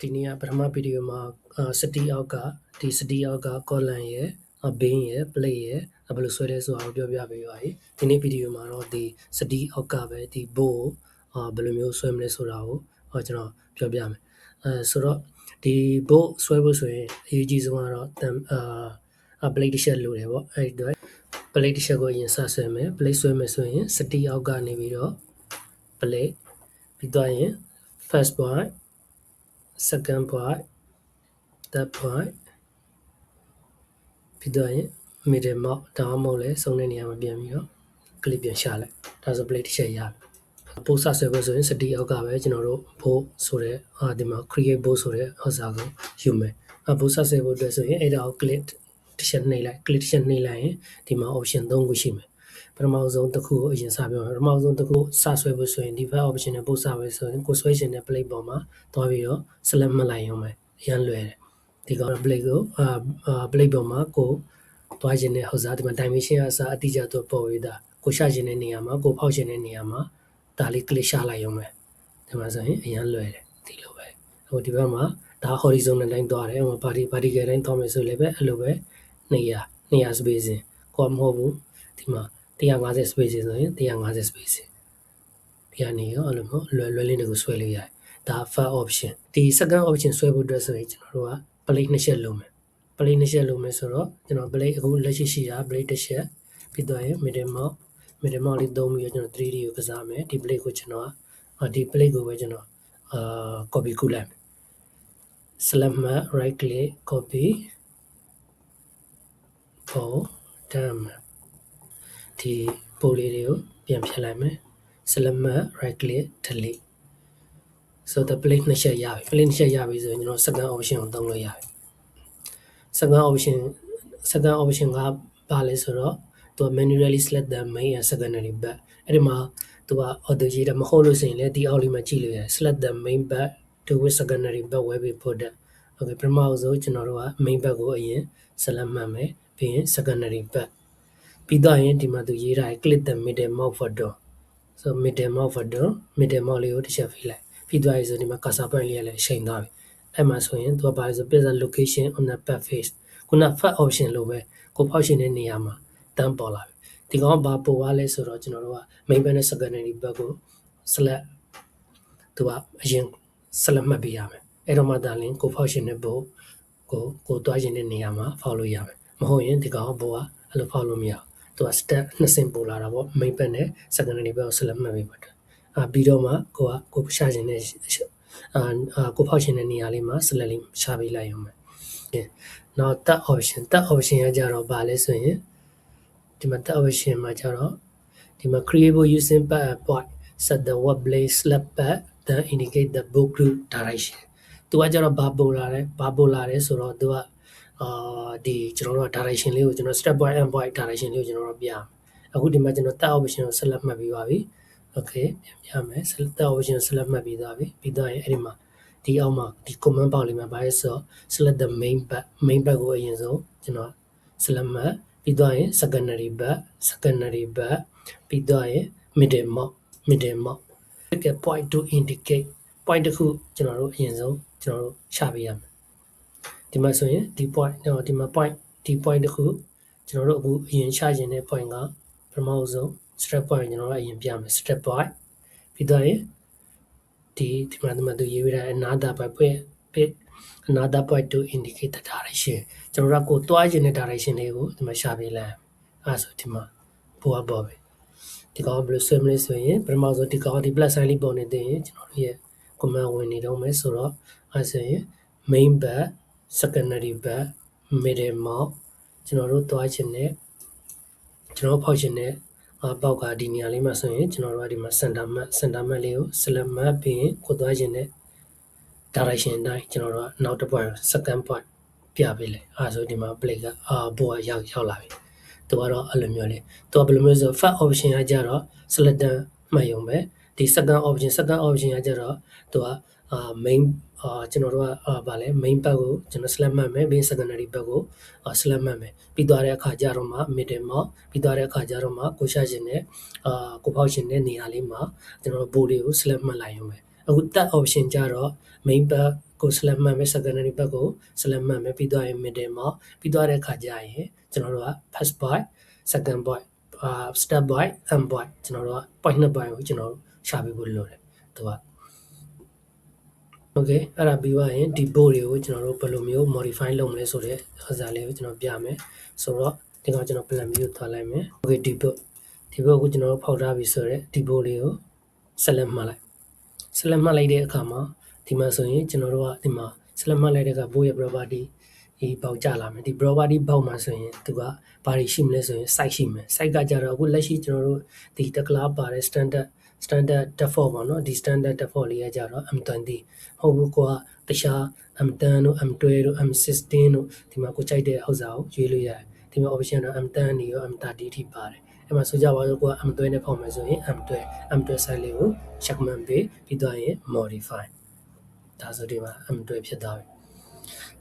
ဒီနေ့ကပထမဗီဒီယိုမှာစတီအောက်ကဒီစတီအောက်က column ရဲ့ဘင်းရဲ့ plate ရဲ့ဘယ်လိုဆွဲလဲဆိုတာကိုပြောပြပေးပါမယ်။ဒီနေ့ဗီဒီယိုမှာတော့ဒီစတီအောက်ကပဲဒီ bow ဘယ်လိုမျိုးဆွဲမလဲဆိုတာကိုကျွန်တော်ပြောပြမယ်။ဆိုတော့ဒီ bow ဆွဲဖို့ဆိုရင်အရေးကြီးဆုံးကတော့plate တစ်ချက်လိုတယ်ပေါ့။အဲ့ဒီတော့ plate တစ်ချက်ကိုအရင်စဆွဲမယ်။ plate ဆွဲမယ်ဆိုရင်စတီအောက်ကနေပြီးတော့ plate ပြီးတော့ရင် first point second point third point ပြီးတော့ရင် middle မောက်ဒါမှမဟုတ်လဲဆုံးတဲ့နေရာမှာပြန်ပြီးတော့ clip ပြန်ရှာလိုက်ဒါဆို plate တစ်ချက်ရပြီပို့စဆွဲဖို့ဆိုရင်စတီအောက်ကပဲကျွန်တော်တို့ဘို့ဆိုတဲ့ဒီမှာ create ဘို့ဆိုတဲ့ဥစ္စာကိုယူမယ်ဘို့စဆွဲဖို့အတွက်ဆိုရင်အဲ့ဒါကို click တစ်ချက်နှိပ်လိုက် click တစ်ချက်နှိပ်လိုက်ရင်ဒီမှာ option 3ခုရှိမယ်ပထမဆုံးတစ်ခုကိုအရင်စပြောမယ်ပထမဆုံးတစ်ခုစဆွဲဖို့ဆိုရင်ဒီဘက် option နဲ့ပို့စပဲဆိုရင်ကိုဆွဲရှင်တဲ့ plate ပေါ်မှာသွားပြီးတော့ select မှတ်လိုက်ရုံပဲအရင်လွယ်တယ်ဒီကောင် plate ကိုplate ပေါ်မှာကိုတွားခြင်းနဲ့ဟောစားဒီမှာ dimension အစားအတိအကျတော့ပေါ်ရတာကိုရှာခြင်းတဲ့နေရာမှာကိုဖောက်ခြင်းတဲ့နေရာမှာဒါလေး click ရှာလိုက်ရုံပဲဒီမှာဆိုရင်အရင်လွယ်တယ်ဒီလိုပဲဟိုဒီဘက်မှာဒါ horizontal တိုင်းသွားတယ်ဟို vertical တိုင်းသွားမယ်ဆိုလည်းပဲအဲ့လိုပဲ200 spacing ကိုမဟုတ်ဘူးဒီမှာ150 spacing ဆိုရင်150 spacing ဒီကနေရောအဲ့လိုမျိုးလွယ်လေးတွေကိုဆွဲလို့ရတယ်ဒါ first option ဒီ second option ဆွဲဖို့အတွက်ဆိုရင်ကျွန်တော်တို့က plate နှစ်ချက်လုံးမယ် plate နှစ်ချက်လုံးမယ်ဆိုတော့ကျွန်တော် plate အခုလက်ရှိရှိတာ plate တစ်ချက်ပြီးတော့ရင် middle mount လေးသုံးပြီးတော့ကျွန်တော် 3D ကိုကစားမယ်ဒီ plate ကိုကျွန်တော်ဒီ plate ကိုပဲကျွန်တော်copy ကူးလိုက်မယ် select မှာ right click copy for done ဒီပို့လေးတွေကိုပြန်ဖြတ်လိုက်မယ် select မှာ right click delete so the plate နှစ်ချက်ရပြီ plate နှစ်ချက်ရပြီဆိုရင်ကျွန်တော် second option ကိုသုံးလို့ရပြီ second option ကဘာလဲဆိုတော့သူ manually select the main and secondary back အဲ့ဒီမှာသူက auto ရေးတာမဟုတ်လို့ဆိုရင်လည်းဒီအောက်လေးမှာကြည့်လို့ရတယ် select the main back to with secondary back where we put that okay ပထမဆုံးကျွန်တော်တို့က main back ကိုအရင် select မှတ်မယ်ပြီးရင် secondary back ပြီးတော့ရင်ဒီမှာသူရေးထားတယ် click the middle mouse button so middle mouse button middle mouse လေးကိုတစ်ချက်ဖိလိုက်ပြီးသွားပြီဆိုဒီမှာ cursor point လေးလည်းချိန်သွားပြီအဲ့မှာဆိုရင်သူကဘာလဲဆို pixel location on the back face ခုန first option လိုပဲကိုဖောက်ရှင်တဲ့နေရာမှာတန်းပေါ်လာပြီဒီကောင်ဘာပို့သွားလဲဆိုတော့ကျွန်တော်တို့က main back နဲ့ secondary back ကို select သူကအရင် select မှတ်ပေးရမယ်အဲ့တော့မှဒါလင်းကိုဖောက်ရှင်တဲ့ဘို့ကိုတွားရှင်တဲ့နေရာမှာဖောက်လို့ရမယ်မဟုတ်ရင်ဒီကောင်ဘို့ကအဲ့လိုဖောက်လို့မရဘူးသူက step နှစ်ဆင့်ပို့လာတာပေါ့ main back နဲ့ secondary back ကို select မှတ်ပေးပါတယ်ပြီးတော့မှကိုရှာရှင်တဲ့ကိုဖောက်ရှင်တဲ့နေရာလေးမှာ select လေးရှာပေးလိုက်ရုံပဲနောက် third option ကကြတော့ဘာလဲဆိုရင်ဒီမှာ third option မှာကြတော့ဒီမှာ create using back point set the web blade select back then indicate the book group direction သူကကြတော့ဘာပို့လာလဲဆိုတော့သူကဒီကျွန်တော်တို့ direction လေးကိုကျွန်တော် step point and point direction လေးကိုကျွန်တော်တို့ပြရမယ်အခုဒီမှာကျွန်တော် third option ကို select မှတ်ပြီးပါပြီ okay ပြန်ပြမယ် third option select မှတ်ပြီးသွားပြီပြီးတော့ရင်အဲ့ဒီမှာဒီအောက်မှာဒီ command box လေးမှာဘာလဲဆိုတော့ select the main back ကိုအရင်ဆုံးကျွန်တော် select မှတ်ပြီးတော့ရင် secondary back ပြီးတော့ရင် middle mount pick a point to indicate point တစ်ခုကျွန်တော်တို့အရင်ဆုံးကျွန်တော်တို့ရှာပေးရမယ်ဒီမှာဆိုရင်ဒီ point ဒီမှာ point တစ်ခုကျွန်တော်တို့အခုအရင်ရှာခြင်းတဲ့ point ကပထမဆုံး step point ကျွန်တော်တို့အရင်ပြမယ် step point ပြီးတော့ရင်ဒီမှာသူရေးထားတဲ့ another point to indicate the direction ကျွန်တော်တို့ကိုတွားခြင်းတဲ့ direction လေးကိုဒီမှာရှာပေးလိုက်အဲ့ဆိုဒီမှာပေါ်ပဲဒီကောင်ဘယ်လိုဆွဲမလဲဆိုရင်ပထမဆုံးဒီကောင်ဒီ plus sign လေးပေါ်နေသေးရင်ကျွန်တော်တို့ရဲ့ command ဝင်နေတော့မယ်ဆိုတော့အဲ့ဆိုရင် main back secondary back middle mount ကျွန်တော်တို့တွားခြင်းနဲ့ကျွန်တော်ဖောက်ခြင်းနဲ့ပေါက်ကဒီနေရာလေးမှာဆိုရင်ကျွန်တော်တို့ကဒီမှာ center map လေးကို select map ပြီးရင်ကိုသွားခြင်းနဲ့ direction အတိုင်းကျွန်တော်တို့ကနောက်တစ် point second point ပြပေးလိုက်အဲဆိုဒီမှာ play ကဘောကရောက်လာပြီသူကတော့အဲ့လိုမျိုးလေသူကဘယ်လိုမျိုးဆို first option ကကြတော့ select မှတ်ရုံပဲဒီ second option ကကြတော့သူကmain ကျွန်တော်တို့ကဗာလဲ main back ကိုကျွန်တော် select မှတ်မယ်ပြီး secondary back ကိုselect မှတ်မယ်ပြီးသွားတဲ့အခါကျတော့မှ middle mount ပြီးသွားတဲ့အခါကျတော့မှကိုရှာခြင်းနဲ့ကိုဖောက်ခြင်းနဲ့နေရာလေးမှာကျွန်တော်တို့ board လေးကို select မှတ်လိုက်ရုံပဲ အခု third option ကြတော့ main part ကို select မှတ်မယ် secondary part ကို select မှတ်မယ်ပြီးတော့ရင် middle မှာပြီးတော့တဲ့ခါကျရင်ကျွန်တော်တို့က first point second point step point end point ကျွန်တော်တို့က point 2 point ကိုကျွန်တော်တို့ရှာပြဖို့လိုတယ်သူက okay အဲ့ဒါပြီးသွားရင်ဒီ board တွေကိုကျွန်တော်တို့ဘယ်လိုမျိုး modify လုပ်မလဲဆိုတဲ့ဥစ္စာလေးကိုကျွန်တော်ပြမယ်ဆိုတော့ဒီကောင်ကျွန်တော် plan view ထားလိုက်မယ် okay ဒီ board ကိုကျွန်တော်တို့ဖောက်ထားပြီဆိုတော့ဒီ board လေးကို select မှတ်လိုက် select မှတ်လိုက်တဲ့အခါမှာဒီမှာဆိုရင်ကျွန်တော်တို့ကဒီမှာ select မှတ်လိုက်တဲ့အခါ board ရဲ့ property ဒီပေါက်ကြလာမယ်ဒီ property ပေါက်မှာဆိုရင်သူကဘာတွေရှိမလဲဆိုရင် site ရှိမယ် site ကကြတော့အခုလက်ရှိကျွန်တော်တို့ဒီတက္ကလာပါတဲ့ standard default ပေါ့နော်ဒီ standard default လေးကကြတော့ M20 ဟုတ်ဘူးကွာတခြား M10 တို့ M12 တို့ M16 တို့ဒီမှာကိုကြိုက်တဲ့ဥစ္စာကိုရွေးလို့ရတယ်ဒီမှာ option တော့ M10 နေရော M30 ထိပါတယ်အဲ့မှာဆိုကြပါစို့ကွာ M12 နဲ့ဖောက်မယ်ဆိုရင် M12 site လေးကို check မှတ်ပေးပြီးတော့ရင် modify ဒါဆိုဒီမှာ M12 ဖြစ်သွားပြီ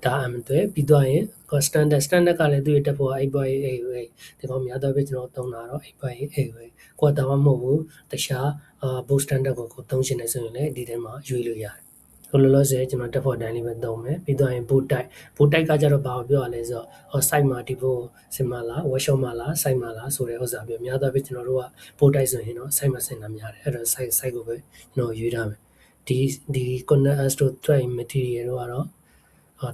ဒါ M12 ပြီးတော့ရင် standard ကလည်းသူ့ရဲ့ default 8.8ဒီကောင်များတော့ပဲကျွန်တော်သုံးတာတော့ 8.8ကိုတော့မဟုတ်ဘူးတခြားboot standard ကိုသုံးရှင်နေဆိုရင်လည်းဒီထဲမှာရွေးလို့ရတယ်ဟိုလိုလို့ဆိုရင်ကျွန်တော် default တိုင်းလေးပဲသုံးမယ်ပြီးတော့ရင် boot type ကကြတော့ဘာကိုပြောရလဲဆိုတော့ site မှာဒီဘို့စင်မလား workshop မှာလား site မှာလားဆိုတဲ့ဥစ္စာပြောများတော့ပဲကျွန်တော်တို့က boot type ဆိုရင်တော့ site မှာဆင်တာများတယ်အဲ့တော့ site ကိုပဲကျွန်တော်ရွေးထားမယ်ဒီ connect us to thread material တော့ကတော့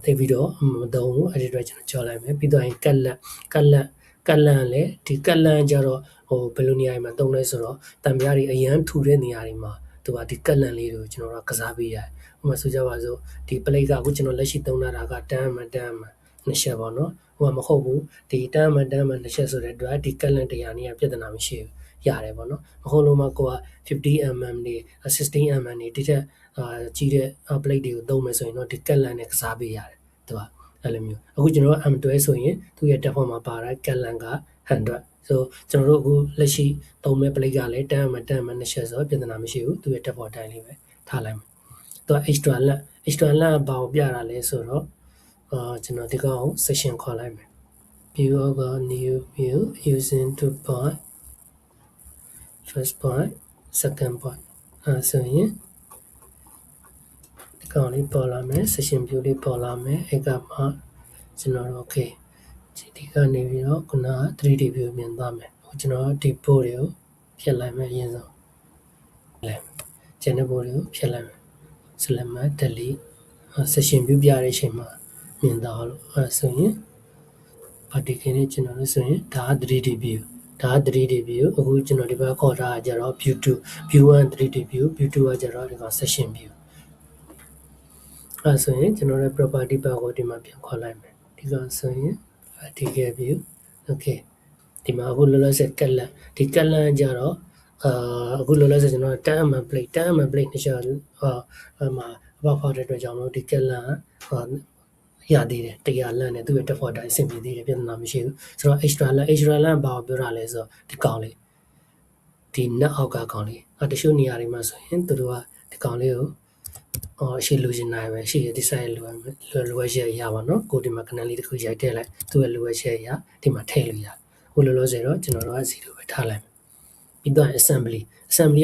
သိပြီးတော့မသုံးဘူးအဲ့ဒီတော့ကျွန်တော်ကြော်လိုက်မယ်ပြီးတော့ရင်ကတ်လန့်လည်းဒီကတ်လန့်ကြတော့ဟိုဘယ်လိုနေရာမှာသုံးလဲဆိုတော့တံပြားတွေအရန်ထူတဲ့နေရာတွေမှာသူကဒီကတ်လန့်လေးတွေကိုကျွန်တော်တို့ကစားပေးရတယ်ဥပမာဆိုကြပါစို့ဒီ plate ကအခုကျွန်တော်လက်ရှိသုံးတာကတန်းမှနှစ်ချက်ပေါ့နော်ဟိုကမဟုတ်ဘူးဒီတန်းမှနှစ်ချက်ဆိုတဲ့အတွက်ဒီကတ်လန့်တရားနေရပြဿနာမရှိဘူးရတယ်ပေါ့နော်မဟုတ်လို့မှကိုက 50mm တွေ 16mm တွေဒီထက်ကြီးတဲ့ plate တွေကိုသုံးမယ်ဆိုရင်တော့ဒီကတ်လန့်နဲ့ကစားပေးရတယ်သူကအဲ့လိုမျိုးအခုကျွန်တော်တို့ M12 ဆိုရင်သူ့ရဲ့ default မှာပါတဲ့ကတ်လန့်က100ဆိုကျွန်တော်တို့အခုလက်ရှိသုံးမဲ့ plate ကလည်းတန်းမှနှစ်ချက်ဆိုပြဿနာမရှိဘူးသူ့ရဲ့ default တိုင်းလေးပဲထားလိုက်မယ်သူက extra length ဘာကိုပြတာလဲဆိုတော့ကျွန်တော်ဒီကောင် section ခေါ်လိုက်မယ် view of a new view using two point first point second point ဆိုရင်ဒီကောင်လေးပေါ်လာမယ် session view လေးပေါ်လာမယ်အဲ့ကမှကျွန်တော်တို့ okay ဒီကနေပြီးတော့ခုနက 3D view မြင်သွားမယ်အခုကျွန်တော်ဒီ board တွေကိုဖြတ်လိုက်မယ်အရင်ဆုံးလိုက်ကျန်တဲ့ board တွေကိုဖြတ်လိုက်မယ် select မှ delete session view ပြတဲ့အချိန်မှာမြင်သွားလို့အဲ့ဆိုရင်particle နဲ့ကျွန်တော်တို့ဆိုရင်ဒါက 3D view ဒါက 3D view အခုကျွန်တော်ဒီဘက်ခေါ်ထားတာကြတော့ view 2 view 1 3D view view 2ကကြတော့ဒီကောင် session view အဲ့ဆိုရင်ကျွန်တော်ရဲ့ property bar ကိုဒီမှာပြန်ခေါ်လိုက်မယ်ဒီကောင်ဆိုရင် vertical view okay ဒီမှာအခုလောလောဆယ်ကတ်လန့်ဒီကတ်လန့်ကြတော့အခုလောလောဆယ်ကျွန်တော် 10mm plate နှစ်ချက်မှာအပေါက်ဖောက်တဲ့အတွက်ကြောင့်လို့ဒီကက်လန်ရသေးတယ်တရားလန့်နဲ့သူ့ရဲ့ default တိုင်းအဆင်ပြေသေးတယ်ပြဿနာမရှိဘူးဆိုတော့ extra length ဘာကိုပြောတာလဲဆိုတော့ဒီကောင်လေးဒီ net အောက်ကကောင်လေးတချို့နေရာတွေမှာဆိုရင်သူတို့ကဒီကောင်လေးကိုရှေ့လိုချင်နိုင်ပဲရှေ့ဒီ side လိုရရပါတော့ကိုဒီမှာခဏလေးတစ်ခုရိုက်ထည့်လိုက်သူ့ရဲ့လိုရချက်ရဒီမှာထည့်လို့ရဟိုလိုလိုဆိုတော့ကျွန်တော်တို့က0ပဲထားလိုက်ပြီးတော့ assembly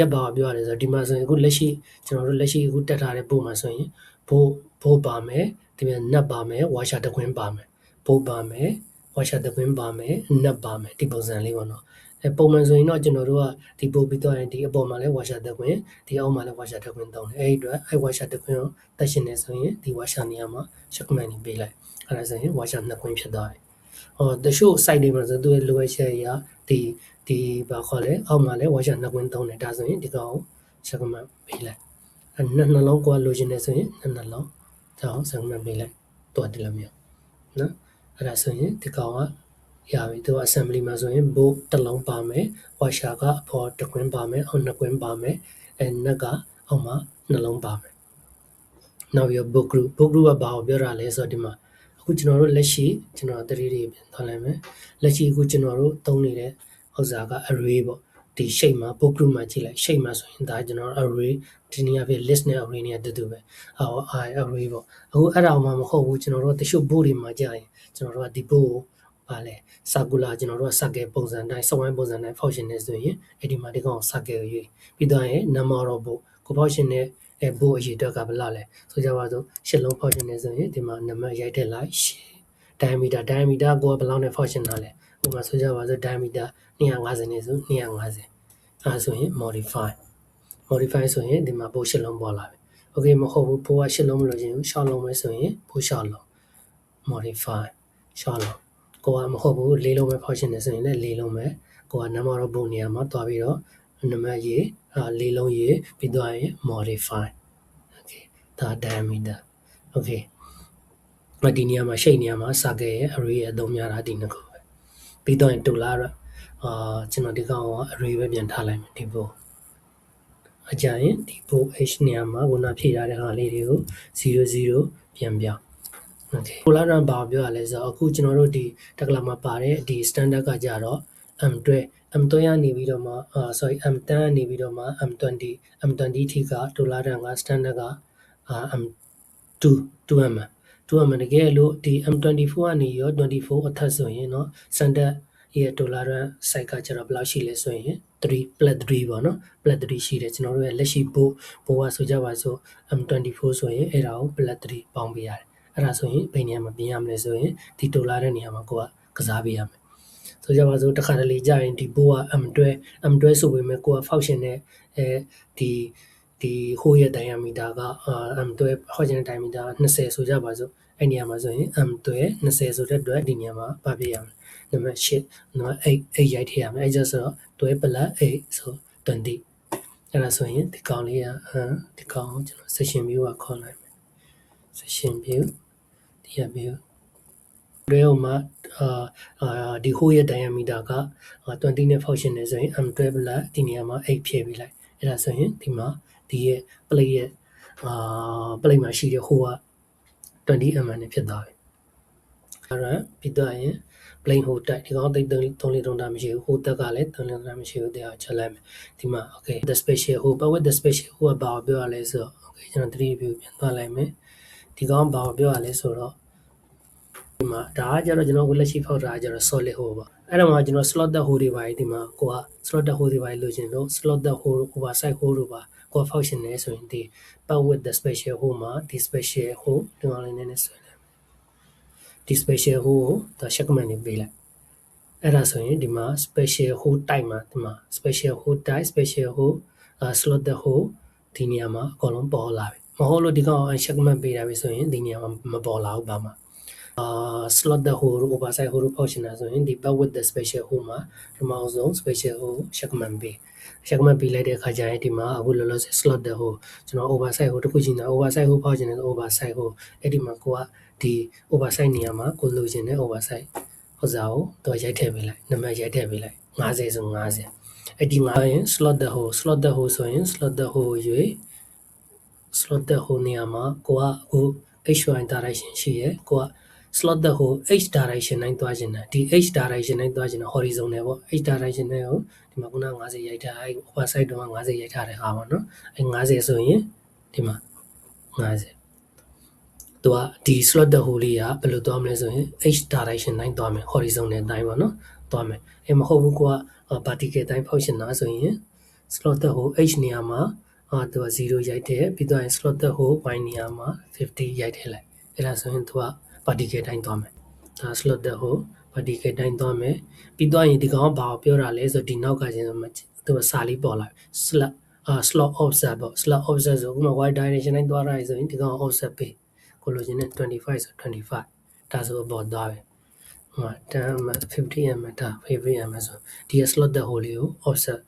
ကဘာကိုပြောရလဲဆိုတော့ဒီမှာဆိုရင်အခုလက်ရှိကျွန်တော်တို့လက်ရှိအခုတက်ထားတဲ့ပို့မှာဆိုရင်ဘိုးပါမယ်ဒီမှာ nut ပါမယ် washer တခွင်းပါမယ်ဘိုးပါမယ် washer တခွင်းပါမယ် nut ပါမယ်ဒီပုံစံလေးပေါ့နော်ပုံမှန်ဆိုရင်တော့ကျွန်တော်တို့ကဒီပို့ပြီးတော့ဒီအပေါ်မှာလည်း washer တခွင်းဒီအောက်မှာလည်း washer တခွင်းသုံးတယ်အဲ့ဒီအတွက်အဲ့ washer တခွင်းကိုတက်ရှင်နေဆိုရင်ဒီ washer နေရာမှာ check command နေပေးလိုက်အဲ့ဒါဆိုရင် washer နှစ်ခွင်းဖြစ်သွားတယ်တချို့ site တွေမှာဆိုသူ့ရဲ့လိုအပ်ချက်အရာဒီဘာခေါ်လဲအောက်မှာလဲ washer နှစ်ခွင်းသုံးတယ်ဒါဆိုရင်ဒီကောင် check command ပေးလိုက်နှလုံးကိုလိုချင်နေဆိုရင်နှလုံးဒါအောင် check command ပေးလိုက်တော့ဒီလိုမျိုးနော်အဲ့ဒါဆိုရင်ဒီကောင်ကရပြီသူ assembly မှာဆိုရင် bolt တစ်လုံးပါမယ် washer ကအပေါ်တစ်ခွင်းပါမယ်အောက်နှစ်ခွင်းပါမယ်nut ကအောက်မှာနှလုံးပါမယ်နောက်ပြီး book group ကဘာကိုပြောတာလဲဆိုတော့ဒီမှာအခုကျွန်တော်တို့လက်ရှိကျွန်တော် 3D ပြန်သွားလိုက်မယ်လက်ရှိအခုကျွန်တော်တို့သုံးနေတဲ့ဥစ္စာက array ပေါ့ဒီ shape မှာ book group မှာကြည့်လိုက် shape မှာဆိုရင်ဒါကျွန်တော် array ဒီနေရာပြ list နဲ့ array နဲ့တူတူပဲarray ပေါ့အခုအဲ့ဒါမှမဟုတ်ဘူးကျွန်တော်တို့တချို့ board တွေမှာကြာရင်ကျွန်တော်တို့ကဒီ board ကိုပါလဲ circular ကျွန်တော်တို့က circle ပုံစံတိုင်း စဝိုင်းပုံစံတိုင်း function နဲ့ဆိုရင်အဲ့ဒီမှာဒီကောင် circle ကိုရွေးပြီးတော့ရင် number of board ကို function နဲ့ ဘို့အရေးအတွက်ကဘယ်လောက်လဲဆိုကြပါစို့ရှစ်လုံးဖောက်ချင်နေဆိုရင်ဒီမှာနံပါတ်ရိုက်ထည့်လိုက် diameter ကိုဘယ်လောက်နဲ့ဖောက်ချင်တာလဲဥပမာဆိုကြပါစို့ diameter 250နေဆို250အဲဆိုရင် modify ဆိုရင်ဒီမှာဘို့ရှစ်လုံးပေါ်လာပြီ okay မဟုတ်ဘူးဘို့ကရှစ်လုံးမလို့ချင်ဘူး6လုံးပဲဆိုရင်ဘို့6လုံး modify 6လုံးကိုကမဟုတ်ဘူး4လုံးပဲဖောက်ချင်နေဆိုရင်လည်း4လုံးပဲကိုက number of book နေရာမှာတွားပြီးတော့နံပါတ်ရေး4လုံးရေးပြီးတော့ရင် modify okay ဒါ diameter okay ဒီနေရာမှာရှိတ်နေရာမှာ circle ရဲ့ array ရဲ့အသုံးများတာဒီနှစ်ခုပဲပြီးတော့ရင် dollar ကျွန်တော်ဒီကောင်က array ပဲပြန်ထားလိုက်မယ်ဒီဘို့အကြရင်ဒီဘို့ h နေရာမှာခုနဖြည့်ထားတဲ့ဟာလေးတွေကို00ပြန်ပြောင်း okay dollar run ဘာပြောရလဲဆိုတော့အခုကျွန်တော်တို့ဒီတက်လာမှာပါတဲ့ဒီ standard ကကြတော့ m3 ကနေပြီးတော့မှsorry m10 ကနေပြီးတော့မှ m20 ထိက dollar run က standard ကm2 2mm တကယ်လို့ဒီ m24 ကနေရော24အထက်ဆိုရင်เนาะ standard ရဲ့ dollar run size ကကျတော့ဘယ်လောက်ရှိလဲဆိုရင်3 plus 3ပေါ့เนาะ plus 3ရှိတယ်ကျွန်တော်တို့ရဲ့လက်ရှိဘိုးကဆိုကြပါစို့ m24 ဆိုရင်အဲ့ဒါကို plus 3ပေါင်းပေးရတယ်အဲ့ဒါဆိုရင်ဘယ်နေရာမှာပြင်ရမလဲဆိုရင်ဒီ dollar တဲ့နေရာမှာကိုကစားပေးရမယ်ဆိုကြပါစို့တစ်ခါတလေကြာရင်ဒီဘိုးက m12 ဆိုပေမဲ့ကိုက function နဲ့ဒီဟိုးရဲ့ diameter ကm12 function diameter 20ဆိုကြပါစို့အဲ့နေရာမှာဆိုရင် m12 20ဆိုတဲ့အတွက်ဒီနေရာမှာပါပေးရမယ်နံပါတ်8နံပါတ်8ရိုက်ထည့်ရမယ်အဲ့ကျဆိုတော့12 plus 8ဆို20အဲ့ဒါဆိုရင်ဒီကောင်လေးကဒီကောင်ကိုကျွန်တော် section view ကခေါ်လိုက်မယ် section view ဒီ view တွဲဟိုမှာဒီဟိုးရဲ့ diameter က20နဲ့ function နေဆိုရင် m12 plus ဒီနေရာမှာ8ဖြည့်ပေးလိုက်အဲ့ဒါဆိုရင်ဒီမှာဒီရဲ့ plate ရဲ့plate မှာရှိတဲ့ဟိုးက20mm နဲ့ဖြစ်သွားပြီအဲ့ဒါပြီးတော့ရင် plane ဟိုတက်ဒီကောင်သိ3တာမရှိဘူးဟိုတက်ကလည်း3တာမရှိဘူးတရားချက်လိုက်မယ်ဒီမှာ okay the special ဟို but with the special ဟိုကဘာပြောရလဲဆိုတော့ okay ကျွန်တော် 3 view ပြန်သွားလိုက်မယ်ဒီကောင်ဘာပြောရလဲဆိုတော့ဒီမှာဒါကကျတော့ကျွန်တော်ကိုလက်ရှိဖောက်တာကကျတော့ solid hole ပေါ့အဲ့တော့မှကျွန်တော် slot the hole တွေပါဒီမှာကိုက slot the hole တွေပါလို့ရှင်လို့ slot the hole oversize hole တို့ပါကို function နဲ့ဆိုရင်ဒီ but with the special hole မှာဒီ special hole ဒီမှာလည်းနည်းနည်းဆွဲလိုက်ဒီ special hole ကို segment နေပေးလိုက်အဲ့ဒါဆိုရင်ဒီမှာ special hole type မှာဒီမှာ special hole type special hole slot the hole ဒီနေရာမှာအကုန်လုံးပေါ်လာပြီမဟုတ်လို့ဒီကောင် segment ပေးတာပဲဆိုရင်ဒီနေရာမှာမပေါ်လာဘူးပါမှာslot the hole oversize hole function ဆိုရင်ဒီ but with the special hole မှာဒီမှာအောင်ဆုံး special hole segment ပေးလိုက်တဲ့အခါကျရင်ဒီမှာအခုလောလောဆယ် slot the hole ကျွန်တော် oversize hole တစ်ခုချင်းတာ oversize hole ဖောက်ချင်တဲ့ oversize hole အဲ့ဒီမှာကိုကဒီ oversize နေရာမှာကိုလိုချင်တဲ့ oversize ဟိုစားကိုတော့ရိုက်ထည့်ပေးလိုက်နံပါတ်ရိုက်ထည့်ပေးလိုက်50ဆို50အဲ့ဒီမှာရင် slot the hole ဆိုရင် slot the hole ရွေး slot the hole နေရာမှာကိုကအခု hy direction ရှိရယ်ကိုက slot the hole h direction တိုင်းသွားခြင်းတယ်ဒီ h direction တိုင်းသွားခြင်းတယ် horizontal ပေါ့ h direction နဲ့ကိုဒီမှာခုန50ရိုက်ထားအဲ့ oversize တော့50ရိုက်ထားတဲ့ဟာပေါ့နော်အဲ့50ဆိုရင်ဒီမှာ50သူကဒီ slot the hole လေးကဘယ်လိုသွားမလဲဆိုရင် h direction တိုင်းသွားမယ် horizontal တိုင်းပေါ့နော်သွားမယ်အဲ့မဟုတ်ဘူးကိုက vertical တိုင်း function တာဆိုရင် slot the hole h နေရာမှာသူက0ရိုက်တယ်ပြီးတော့ slot the hole y နေရာမှာ50ရိုက်ထည့်လိုက်အဲ့ဒါဆိုရင်သူက vertical တိုင်းသွားမယ်ဒါ slot the hole vertical တိုင်းသွားမယ်ပြီးတော့ရင်ဒီကောင်ကဘာကိုပြောတာလဲဆိုဒီနောက်ကချင်းသူကစာလေးပေါ်လာ slot offset ပေါ့ slot offset ဆိုဥပမာ y direction တိုင်းသွားတာဆိုရင်ဒီကောင် offset ပေးကိုလိုချင်တဲ့25ဆို25ဒါဆိုပေါ်သွားပြီဟို10mm 50mm ဒါ 50mm ဆိုဒီ slot the hole လေးကို offset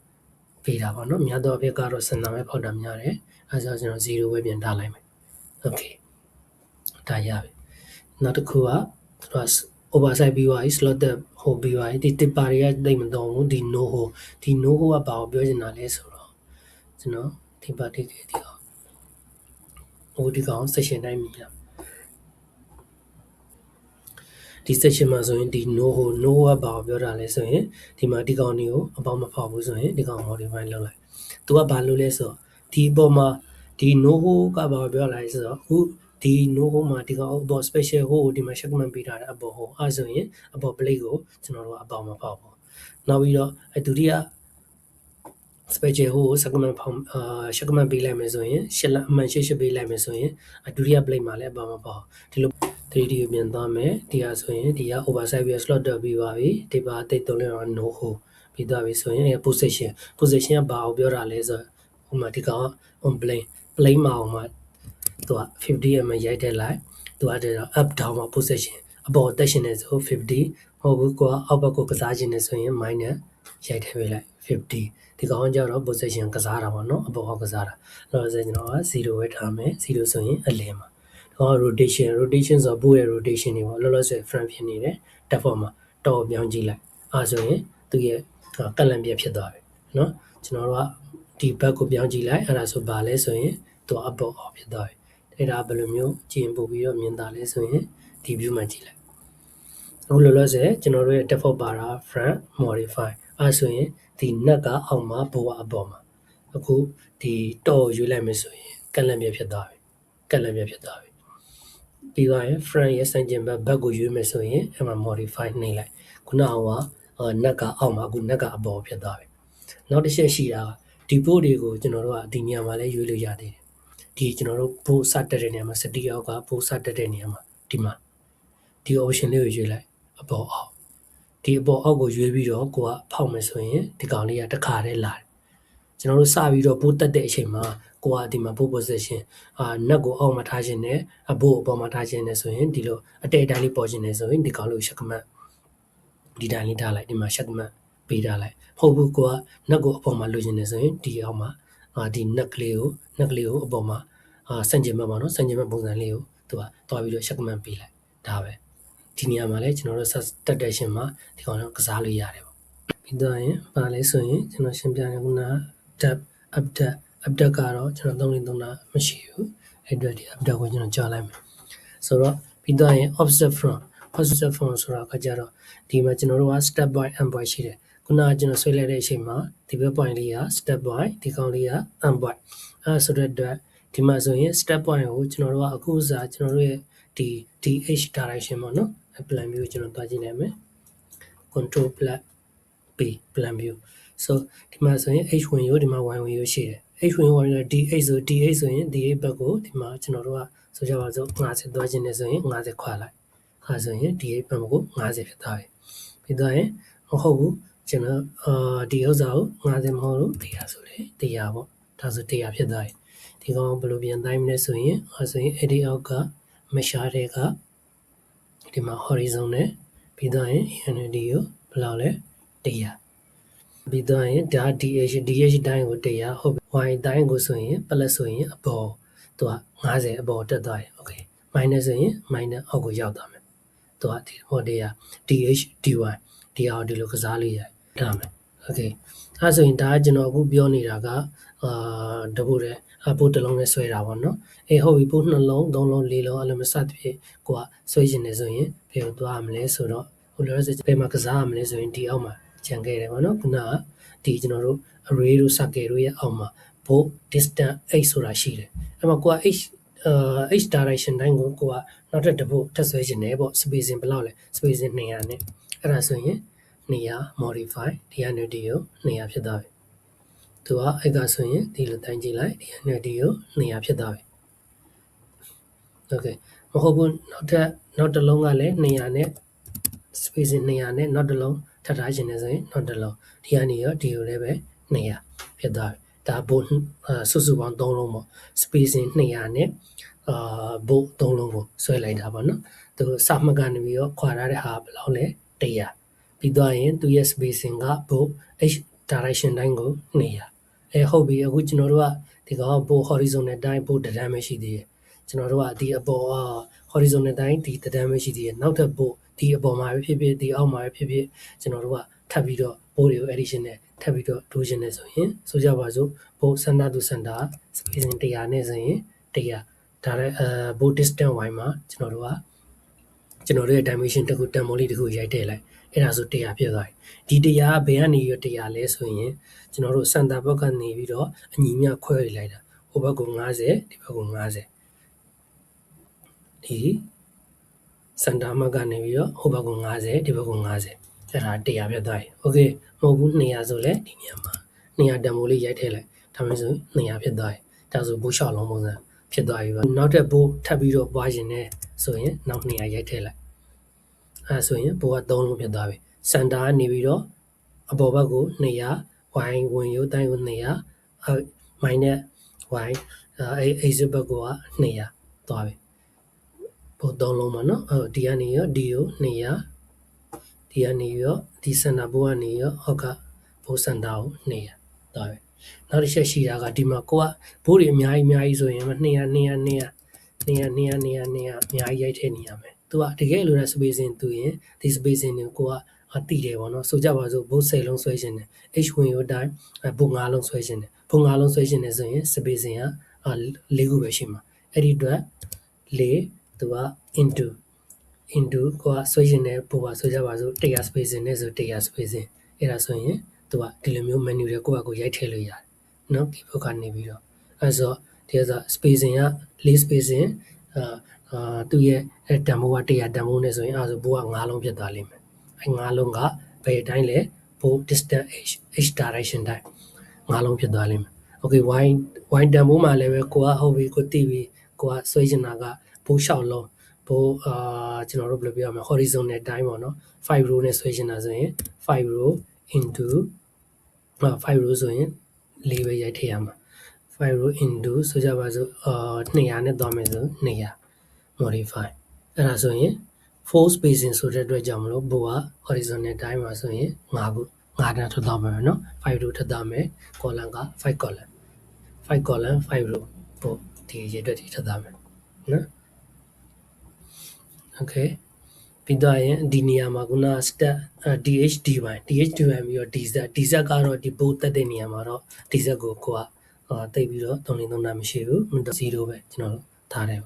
ပေးတာပေါ့နော်များသောအားဖြင့်ကတော့စံနာပဲဖောက်တာများတယ်အဲဒါဆိုကျွန်တော်0ပဲပြန်ထားလိုက်မယ် okay ဒါရပြီနောက်တစ်ခုကသူက oversize ပြီးသွားပြီ slot the hole ပြီးသွားပြီဒီ tip တွေကတိတ်မတော့ဘူးဒီ no hole ကဘာကိုပြောချင်တာလဲဆိုတော့ကျွန်တော်ဒီပါတိကေဒီအောင်ဟိုဒီကောင် section တိုင်းမြည်လာဒီ section မှာဆိုရင်ဒီ no hole ကဘာကိုပြောတာလဲဆိုရင်ဒီမှာဒီကောင်တွေကိုအပေါင်းမဖောက်ဘူးဆိုရင်ဒီကောင် modify လုပ်လိုက်သူကဘာလုပ်လဲဆိုတော့ဒီအပေါ်မှာဒီ no hole ကဘာကိုပြောလာလဲဆိုတော့အခုဒီ no hole မှာဒီကောင်အပေါ် special hole ကိုဒီမှာ segment ပေးထားတဲ့အပေါ် hole အဲဆိုရင်အပေါ် plate ကိုကျွန်တော်တို့အပေါင်းမဖောက်ဘူးနောက်ပြီးတော့ဒုတိယ special ဟို segment ဖောင်segment ပေးလိုက်မယ်ဆိုရင်ရှစ်လက်အမှန်ရှစ်ပေးလိုက်မယ်ဆိုရင်ဒုတိယ plate မှာလည်းအပါမပေါ့ဒီလို 3D ကိုပြင်သွားမယ်ဒီဟာဆိုရင်ဒီက oversize ပြီး slot တက်ပြီးပါပြီဒီပါတိတ်သုံးလဲတော့ no ဟိုပြီးသွားပြီဆိုရင် position ကဘာကိုပြောတာလဲဆိုဟိုမှာဒီကောင် on plane မှာဟိုမှာသူက50 mm ရိုက်တက်လိုက်သူကတဲ့ up down မှာ position အပေါ်တက်ရှင်နေဆို50မဟုတ်ဘူးကွာအောက်ဘက်ကိုကစားခြင်းနေဆိုရင် minus ရိုက်ထည့်ပေးလိုက်50ဒီကောင်ကျတော့ position ကစားတာပေါ့နော်အပေါ်ကစားတာအဲ့တော့ကျွန်တော်က0ပဲထားမယ်0ဆိုရင်အလင်းမှာတော့ rotation ဆိုတော့ boot ရဲ့ rotation တွေပေါ့လောလောဆယ် front ဖြစ်နေတယ်တက်ဖို့မှာတော့ပြောင်းကြည့်လိုက်အဲ့ဆိုရင်သူရဲ့ကလန်ပြဖြစ်သွားပြီနော်ကျွန်တော်တို့ကဒီဘက်ကိုပြောင်းကြည့်လိုက်အဲ့ဒါဆိုဘာလဲဆိုရင်သူအပေါ်အောက်ဖြစ်သွားပြီအဲ့ဒါဘယ်လိုမျိုးကြည့်ရင်ပို့ပြီးတော့မြင်တာလဲဆိုရင်ဒီ view မှာကြည့်လိုက်အခုလောလောဆယ်ကျွန်တော်တို့ရဲ့ default ပါတာ front modify အဲ့ဆိုရင်ဒီနက်ကအောက်မှာဘိုးအပေါ်မှာအခုဒီတော့ရွေးလိုက်မယ်ဆိုရင်ကလန်ပြဖြစ်သွားပြီပြီးသွားရင် front ရဲ့စံကျင်ဘက်ကိုရွေးမယ်ဆိုရင်အဲ့မှာ modify နှိပ်လိုက်ခုနကနက်ကအောက်မှာအခုနက်ကအပေါ်ဖြစ်သွားပြီနောက်တစ်ချက်ရှိတာဒီ board တွေကိုကျွန်တော်တို့ကဒီနေရာမှာလည်းရွေးလို့ရသေးတယ်ဒီကျွန်တော်တို့ board စတက်တဲ့နေရာမှာစတီအောက်က board စတက်တဲ့နေရာမှာဒီမှာဒီ option လေးကိုရွေးလိုက်အပေါ်အောက်ဒီအပေါ်အောက်ကိုရွေးပြီးတော့ကိုကဖောက်မယ်ဆိုရင်ဒီကောင်လေးကတစ်ခါတည်းလာတယ်ကျွန်တော်တို့စပြီးတော့ board တက်တဲ့အချိန်မှာကိုကဒီမှာ board position နက်ကိုအောက်မှာထားခြင်းနဲ့အပေါ်အပေါ်မှာထားခြင်းနဲ့ဆိုရင်ဒီလိုအတဲအတန်းလေးပေါ်ခြင်းနဲ့ဆိုရင်ဒီကောင်လေးကို checkmate ဒီတိုင်းလေးထားလိုက်ဒီမှာ checkmate ပေးထားလိုက်ဟုတ်ဘူးကိုကနက်ကိုအပေါ်မှာလိုချင်နေဆိုရင်ဒီအောက်မှာဒီနက်ကလေးကိုအပေါ်မှာစံကျင်ဘက်ပါနော်စံကျင်ဘက်ပုံစံလေးကိုသူကတွားပြီးတော့ checkmate ပေးလိုက်ဒါပဲဒီနေရာမှာလည်းကျွန်တော်တို့တက်တဲ့ရှင်မှာဒီကောင်တော့ကစားလို့ရတယ်ပေါ့ပြီးတော့ရင်ပါလဲဆိုရင်ကျွန်တော်ရှင်းပြနေခုန tab update ကတော့ကျွန်တော်သုံးတာမရှိဘူးအဲ့အတွက်ဒီ update ကိုကျွန်တော်ကြားလိုက်မယ်ဆိုတော့ပြီးတော့ရင် offset from ဆိုတာကကြတော့ဒီမှာကျွန်တော်တို့က step by end point ရှိတယ်ခုနကကျွန်တော်ဆွဲလိုက်တဲ့အချိန်မှာဒီဘက် point လေးက step by ဒီကောင်လေးက end point အဲ့ဆိုတဲ့အတွက်ဒီမှာဆိုရင် step point ကိုကျွန်တော်တို့ကအခုစားကျွန်တော်တို့ရဲ့ဒီ DH direction ပေါ့နော် plan view ကျွန်တော်တွားကြည့်နိုင်မယ် control plus B plan view so ဒီမှာဆိုရင် H ဝင်ရိုးဒီမှာ Y ဝင်ရိုးရှိတယ် H ဝင်ရိုး DH ဆိုရင် DH ဘက်ကိုဒီမှာကျွန်တော်တို့ကဆိုကြပါစို့50တွားခြင်းနဲ့ဆိုရင်50ခွာလိုက်အဲ့ဆိုရင် DH ဘက်ကို50ဖြစ်သွားပြီပြီးတော့ရင်မဟုတ်ဘူးကျွန်တော်ဒီဥစ္စာကို50မဟုတ်လို့100ဆိုလေ100ပေါ့ဒါဆို100ဖြစ်သွားပြီဒီကောင်ဘယ်လိုပြန်တိုင်းမလဲဆိုရင်အဲ့ဒီအောက်ကမရှားတဲ့ကဒီမှာ horizon နဲ့ပြီးတော့ရင် unity ကိုဘယ်လောက်လဲ100ပြီးတော့ရင်ဒါ DH တိုင်းကို100ဟုတ်ပြီ Y တိုင်းကိုဆိုရင် plus ဆိုရင်အပေါ်သူက50အပေါ်တက်သွားရင် okay minus ဆိုရင် minus အောက်ကိုရောက်သွားမယ်သူကဒီဟိုတရား DH dy ဒီအောင်ဒီလိုကစားလို့ရတယ်ဒါမယ် okay အဲဆိုရင်ဒါကကျွန်တော်အခုပြောနေတာကတပုတ်တဲ့ပို့တစ်လုံးနဲ့ဆွဲတာပေါ့နော်ဟုတ်ပြီပို့2လုံး3လုံး4လုံးအဲ့လိုမစသဖြင့်ကိုကဆွဲရှင်နေဆိုရင်ဘယ်ကိုသွားမလဲဆိုတော့ဟိုလိုဆိုဘယ်မှာကစားရမလဲဆိုရင်ဒီအောက်မှာကြံခဲ့တယ်ပေါ့နော်ခုနကဒီကျွန်တော်တို့ array တို့ circle တို့ရဲ့အောက်မှာ both distance h ဆိုတာရှိတယ်အဲ့မှာကိုက h direction တိုင်းကိုကနောက်ထပ်တစ်ပုတ်ထပ်ဆွဲခြင်းနဲ့ပေါ့ spacing ဘယ်လောက်လဲ spacing 200နဲ့အဲ့ဒါဆိုရင်200 modify ဒီကနေဒီကို200ဖြစ်သွားပြီသူကအဲ့ကဆိုရင်ဒီလိုတိုင်းကြည့်လိုက်ဒီကနေဒီကို200ဖြစ်သွားပြီ okay မဟုတ်ဘူးနောက်တစ်လုံးကလည်း200နဲ့ spacing 200နဲ့နောက်တစ်လုံးထပ်ထားခြင်းနဲ့ဆိုရင်နောက်တစ်လုံးဒီကနေရောဒီကိုလည်းပဲ200ဖြစ်သွားပြီဒါဘို့စုစုပေါင်း3လုံးပေါ့ spacing 200နဲ့ဘို့3လုံးကိုဆွဲလိုက်တာပေါ့နော်သူစမှတ်ကနေပြီးတော့ခွာထားတဲ့ဟာဘယ်လောက်လဲ100ပြီးသွားရင်သူရဲ့ spacing ကဘို့ h direction တိုင်းကို200ဟုတ်ပြီအခုကျွန်တော်တို့ကဒီကောင်ဘို့ horizontal တိုင်းဘို့တန်းပဲရှိသေးတယ်ကျွန်တော်တို့ကဒီအပေါ်horizontal တိုင်းဒီတန်းပဲရှိသေးတယ်နောက်ထပ်ဘို့ဒီအပေါ်မှာဖြစ်ဖြစ်ဒီအောက်မှာဖြစ်ဖြစ်ကျွန်တော်တို့ကထပ်ပြီးတော့ဘို့တွေကို addition နဲ့ထပ်ပြီးတော့တိုးခြင်းနဲ့ဆိုရင်ဆိုကြပါစို့ဘို့ center to center spacing 100နဲ့ဆိုရင်100ဒါလည်းဘို့ distance y မှာကျွန်တော်တို့ရဲ့ dimension တစ်ခုတန်ဖိုးလေးတစ်ခုရိုက်ထည့်လိုက်အဲ့ဒါဆို100ဖြစ်သွားပြီဒီ100ဘယ်ကနေရ100လဲဆိုရင်ကျွန်တော်တို့ center ဘက်ကနေပြီးတော့အညီမျှခွဲလိုက်တာဟိုဘက်က50ဒီဘက်က50ဒီစန်တာမကနေပြီးတော့ဟိုဘက်က50ဒီဘက်က50အဲ့ဒါ100ပြတ်သွားပြီโอเคမဟုတ်ဘူး200ဆိုလဲဒီနေရာမှာ 200တန်ဖိုးလေးရိုက်ထည့်လိုက်ဒါမှမဟုတ်200ဖြစ်သွားပြီဒါဆိုဘိုးလျှောက်လုံးပုံစံဖြစ်သွားပြီပါနောက်ထပ်ဘိုးထပ်ပြီးတော့ပွားခြင်းနဲ့ဆိုရင်နောက်200ရိုက်ထည့်လိုက်အဲဆိုရင်ဘိုးက3လုံးဖြစ်သွားပြီစင်တာကနေပြီးတော့အပေါ်ဘက်ကို200 y ဝင်ရိုးတိုင်းကို200 minus y exit ဘက်ကိုက200သွားပြီဘိုး3လုံးပါနော်ဒီကနေရောဒီကို200ဒီကနေရောဒီစင်တာဘိုးကနေရောဟောက်ကဘိုးစင်တာကို200သွားပြီနောက်တစ်ချက်ရှိတာကဒီမှာကိုကဘိုးတွေအများကြီးဆိုရင်200အများကြီးရိုက်ထည့်နေရမယ်သူကတကယ်လို့တဲ့ spacing သူရင်ဒီ spacing တွေကိုကတည်တယ်ပေါ့နော်ဆိုကြပါစို့ဘိုး10လုံးဆွဲခြင်းတယ် h ဝင်ရိုးတိုင်းဘိုး9လုံးဆွဲခြင်းတယ်ဘိုး9လုံးဆွဲခြင်းတယ်ဆိုရင် spacing က4ခုပဲရှိမှာအဲ့ဒီအတွက်4သူက into ကိုကဆွဲခြင်းတယ်ဘိုးကဆိုကြပါစို့100 spacing နဲ့ဆို100 spacing အဲ့ဒါဆိုရင်သူကဒီလိုမျိုး menu တွေကိုရိုက်ထည့်လို့ရတယ်နော် keyboard ကနေပြီးတော့အဲ့ဆိုဒီက spacing က4 spacing သူရဲ့တန်ဖိုးက100တန်ဖိုးနဲ့ဆိုရင်အဲ့ဆိုဘိုးက9လုံးဖြစ်သွားလိမ့်မယ်အဲ့9လုံးကဘယ်တိုင်းလဲဘိုး distance h direction တိုင်း9လုံးဖြစ်သွားလိမ့်မယ် okay y တန်ဖိုးမှာလည်းပဲကိုကဟုတ်ပြီကိုသိပြီကိုကဆွဲချင်တာကဘိုး6လုံးဘိုးကျွန်တော်တို့ဘယ်လိုပြောရမလဲ horizontal တိုင်းပေါ့နော်5 row နဲ့ဆွဲချင်တာဆိုရင်5 row into 5 row ဆိုရင်4ပဲရိုက်ထည့်ရမှာ5 row into ဆိုကြပါစို့200နဲ့သွားမယ်ဆို200 modify အဲ့ဒါဆိုရင် 4 spacing ဆိုတဲ့အတွက်ကြောင့်မလို့ဘိုးက horizontal တိုင်းမှာဆိုရင်5ခု5တန်းထွက်သွားမှာပဲเนาะ5 row ထွက်သွားမယ် column က5 column 5 column 5 row ဘို့ဒီရေအတွက်ထွက်သွားမယ်เนาะ okay ပြီးတော့ရင်ဒီနေရာမှာခုန step dh dy ပြီးတော့ dz ကတော့ဒီဘိုးတက်တဲ့နေရာမှာတော့ dz ကိုကတိတ်ပြီးတော့3တာမရှိဘူး0ပဲကျွန်တော်ထားတယ်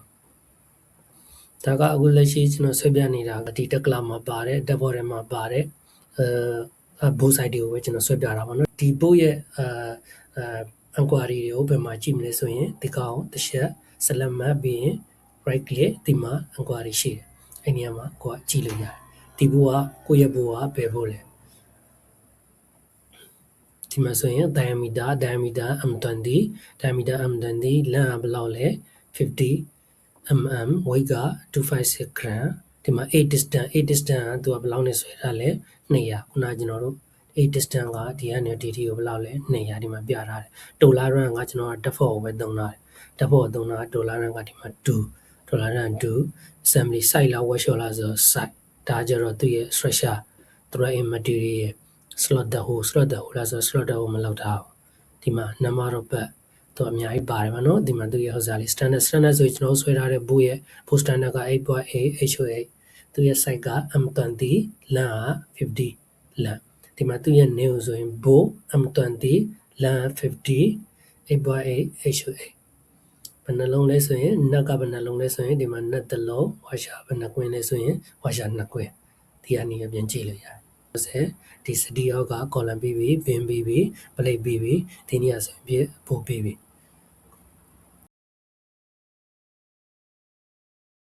ဒါကအခုလက်ရှိကျွန်တော်ဆွဲပြနေတာကဒီတက်ကလာမှာပါတယ်တက်ဘော်ထဲမှာပါတယ်ဘိုး site တွေကိုပဲကျွန်တော်ဆွဲပြတာပါเนาะဒီဘိုးရဲ့enquiry တွေကိုဘယ်မှာကြည့်မလဲဆိုရင်ဒီကောင်တစ်ချက် select map ပြီးရင် right click ဒီမှာ enquiry ရှိတယ်အဲ့နေရာမှာကိုကကြည့်လို့ရတယ်ဒီဘိုးကကိုယ့်ရဲ့ဘိုးကဘယ်ဘိုးလဲဒီမှာဆိုရင် diameter m20 diameter m20 length ဘယ်လောက်လဲ50 mm weight က256 gram ဒီမှာ 8 distance ကသူကဘယ်လောက်နဲ့ဆွဲထားလဲ200ခုနကျွန်တော်တို့8 distance ကဒီကနေဒီကိုဘယ်လောက်လဲ200ဒီမှာပြထားတယ် dollar run ကကျွန်တော်က default ကိုပဲသုံးထားတယ် default သုံးတာ dollar run ကဒီမှာ2 dollar run 2 assembly site လား workshop လားဆိုတော့ site ဒါကြတော့သူရဲ့ structure သူရဲ့ material slot the holeလားဆို slot the hole မလောက်ထားဘူးဒီမှာ number of bed သူအများကြီးပါတယ်ဗောနော်ဒီမှာသူရဲ့ဟောစားလေး standard ဆိုရင်ကျွန်တော်ဆွဲထားတဲ့ဘိုးရဲ့ boost standard က 8.8 HOA သူရဲ့ size က M20 length 50 length ဒီမှာသူရဲ့ name ဆိုရင်ဘိုး M20 length 50 8.8 HOA ဘယ်နှလုံးလဲဆိုရင်နက်ကဘယ်နှလုံးလဲဆိုရင်ဒီမှာနက်တစ်လုံးဝါရှာဘယ်နှကွင်းလဲဆိုရင်ဝါရှာ2ကွင်းဒီကနေပြန်ကြည့်လို့ရတယ်ဒီ city အောက်က column ပြီးပြီ bin ပြီးပြီ plate ပြီးပြီဒီနေ့ဆိုရင်ပြပို့ပြီးပြီ